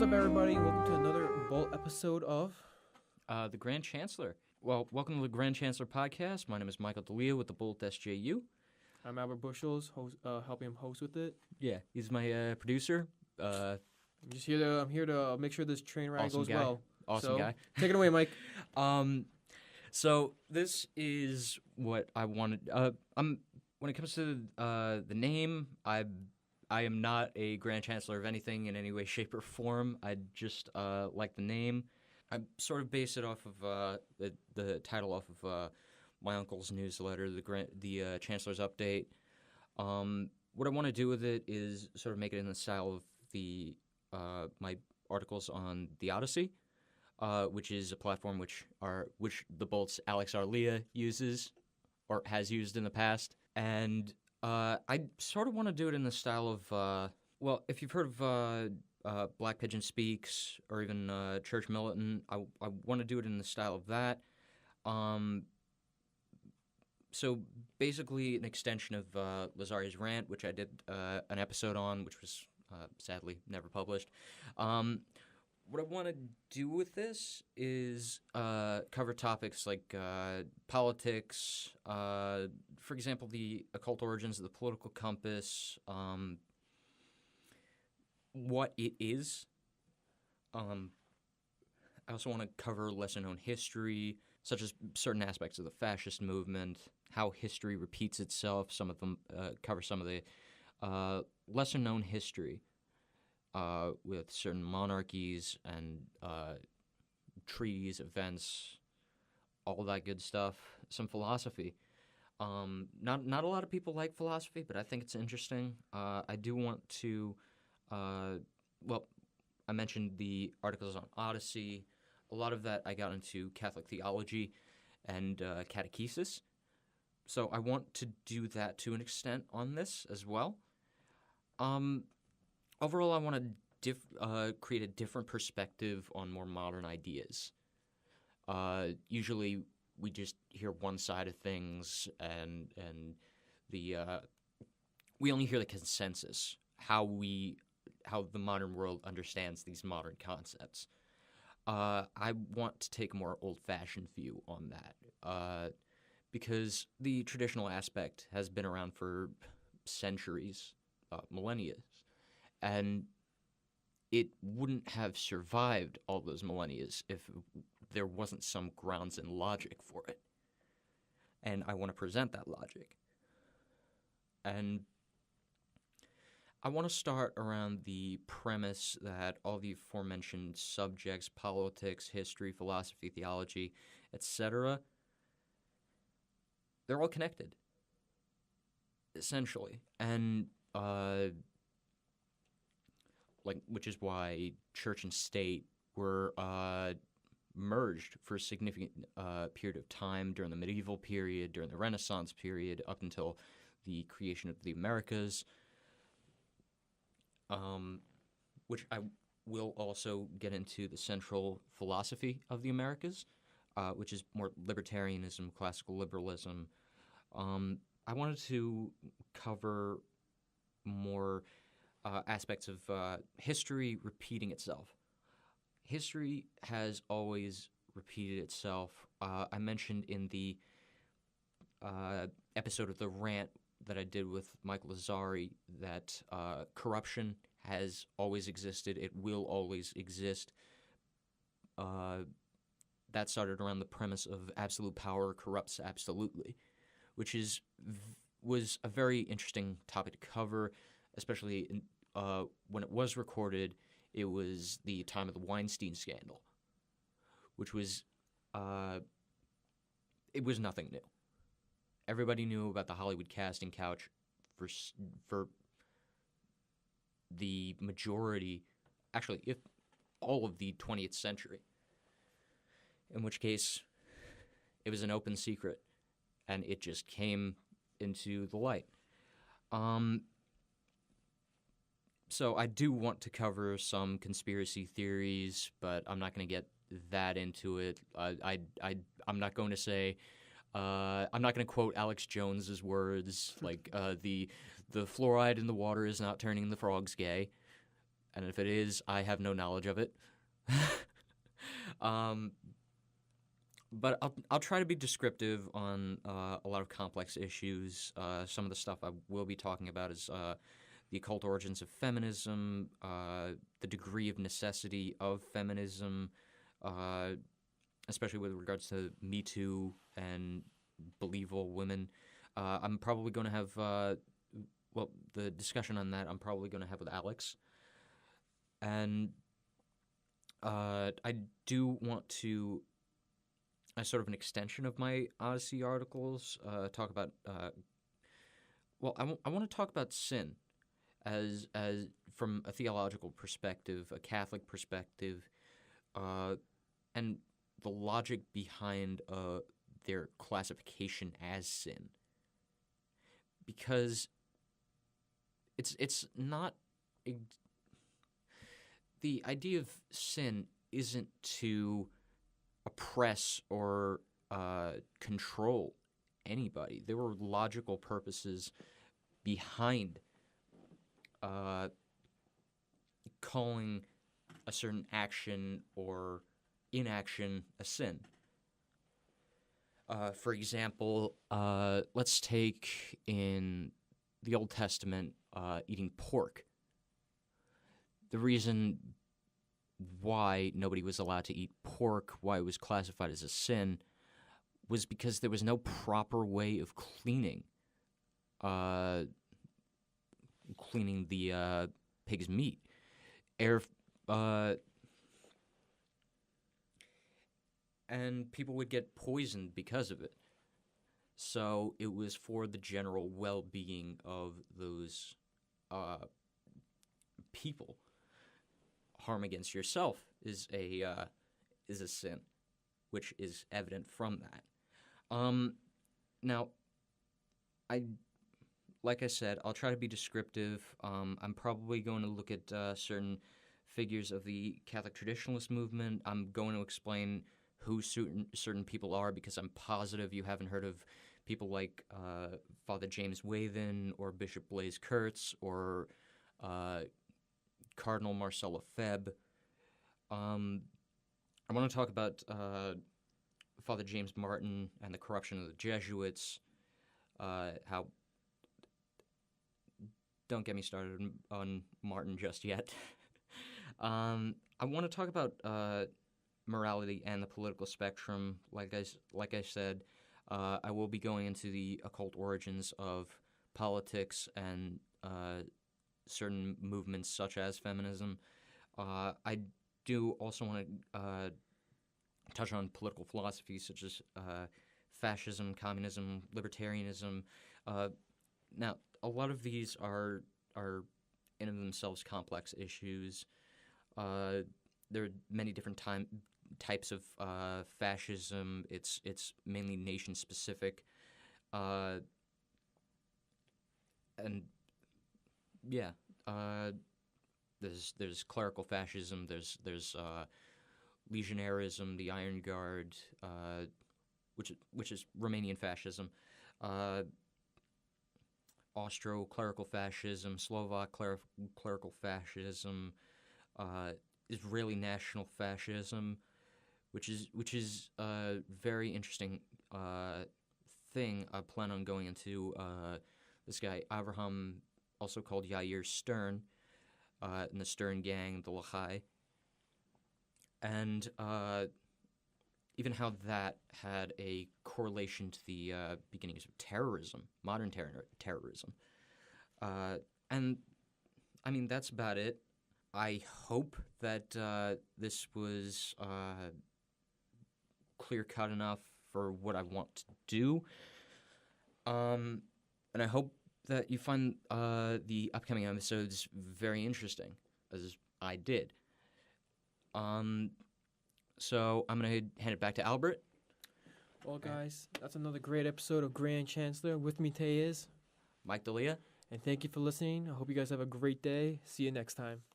What's up, everybody? Welcome to another Bolt episode of The Grand Chancellor. Well, welcome to the Grand Chancellor podcast. My name is Michael DeLeo with the Bolt SJU. I'm Albert Bushels, helping him host with it. Yeah, he's my producer. I'm here to make sure this train ride Awesome goes guy. well. Awesome guy. Take it away, Mike. So this is what I wanted. When it comes to the name, I am not a Grand Chancellor of anything in any way, shape, or form. I just like the name. I sort of base it off of the title off of my uncle's newsletter, the Chancellor's Update. What I want to do with it is sort of make it in the style of the my articles on the Odyssey, which is a platform which the Bolt's Alex Arlia uses or has used in the past, and I sort of want to do it in the style of well, if you've heard of Black Pigeon Speaks or even Church Militant, I want to do it in the style of that. So basically an extension of Lazaria's rant, which I did an episode on, which was sadly never published. What I want to do with this is cover topics like politics, for example, the occult origins of the political compass, what it is. I also want to cover lesser-known history, such as certain aspects of the fascist movement, how history repeats itself. Some of them cover some of the lesser-known history with certain monarchies and treaties, events, all that good stuff. Some philosophy. Not a lot of people like philosophy, but I think it's interesting. I do want to, well, I mentioned the articles on Odyssey. A lot of that I got into Catholic theology and catechesis. So I want to do that to an extent on this as well. Overall, I want to create a different perspective on more modern ideas. Usually, we just hear one side of things, and we only hear the consensus, how the modern world understands these modern concepts. I want to take a more old-fashioned view on that, because the traditional aspect has been around for centuries, millennia, and it wouldn't have survived all those millennia if there wasn't some grounds and logic for it. And I want to present that logic. And I want to start around the premise that all the aforementioned subjects, politics, history, philosophy, theology, etc., they're all connected, essentially. And which is why church and state were merged for a significant period of time during the medieval period, during the Renaissance period, up until the creation of the Americas, which I will also get into the central philosophy of the Americas, which is more libertarianism, classical liberalism. I wanted to cover more aspects of history repeating itself. History has always repeated itself. I mentioned in the episode of The Rant that I did with Michael Lazari that corruption has always existed. It will always exist. That started around the premise of absolute power corrupts absolutely, which was a very interesting topic to cover, especially when it was recorded. It was the time of the Weinstein scandal, which was it was nothing new. Everybody knew about the Hollywood casting couch for the majority, actually, if all of the 20th century, in which case it was an open secret, and it just came into the light. So I do want to cover some conspiracy theories, but I'm not going to get that into it. I'm not going to say I'm not going to quote Alex Jones's words like the fluoride in the water is not turning the frogs gay. and if it is, I have no knowledge of it. um, but I'll try to be descriptive on a lot of complex issues. Some of the stuff I will be talking about is the occult origins of feminism, the degree of necessity of feminism, especially with regards to Me Too and Believe All Women. I'm probably going to have, the discussion on that I'm probably going to have with Alex. And I do want to, as sort of an extension of my Odyssey articles, talk about, I want to talk about sin as from a theological perspective, a Catholic perspective, and the logic behind their classification as sin. Because it's not the idea of sin isn't to oppress or control anybody. There were logical purposes behind calling a certain action or inaction a sin. For example, let's take in the Old Testament eating pork. The reason why nobody was allowed to eat pork, why it was classified as a sin, was because there was no proper way of cleaning the pig's meat. And people would get poisoned because of it. So it was for the general well-being of those people. Harm against yourself is a sin, which is evident from that. Now, like I said, I'll try to be descriptive. I'm probably going to look at certain figures of the Catholic traditionalist movement. I'm going to explain who certain people are, because I'm positive you haven't heard of people like Father James Wathen or Bishop Blaise Kurtz or Cardinal Marcel Lefebvre. I want to talk about Father James Martin and the corruption of the Jesuits. How don't get me started on Martin just yet. I want to talk about morality and the political spectrum. Like I said, I will be going into the occult origins of politics and certain movements such as feminism. I do also want to touch on political philosophies such as fascism, communism, libertarianism. Now, a lot of these are in and of themselves complex issues. There are many different types of fascism. It's mainly nation specific, and yeah, there's clerical fascism. There's legionarism, the Iron Guard, which is Romanian fascism. Austro-clerical fascism, Slovak clerical fascism, Israeli national fascism, which is a very interesting thing. I plan on going into this guy Avraham, also called Yair Stern, and the Stern Gang, the Lachai, and even how that had a correlation to the beginnings of terrorism, modern terrorism. And, I mean, that's about it. I hope that this was clear-cut enough for what I want to do. And I hope that you find the upcoming episodes very interesting, as I did. So I'm going to hand it back to Albert. Well, guys, that's another great episode of Grand Chancellor. With me today is Mike D'Elia. And thank you for listening. I hope you guys have a great day. See you next time.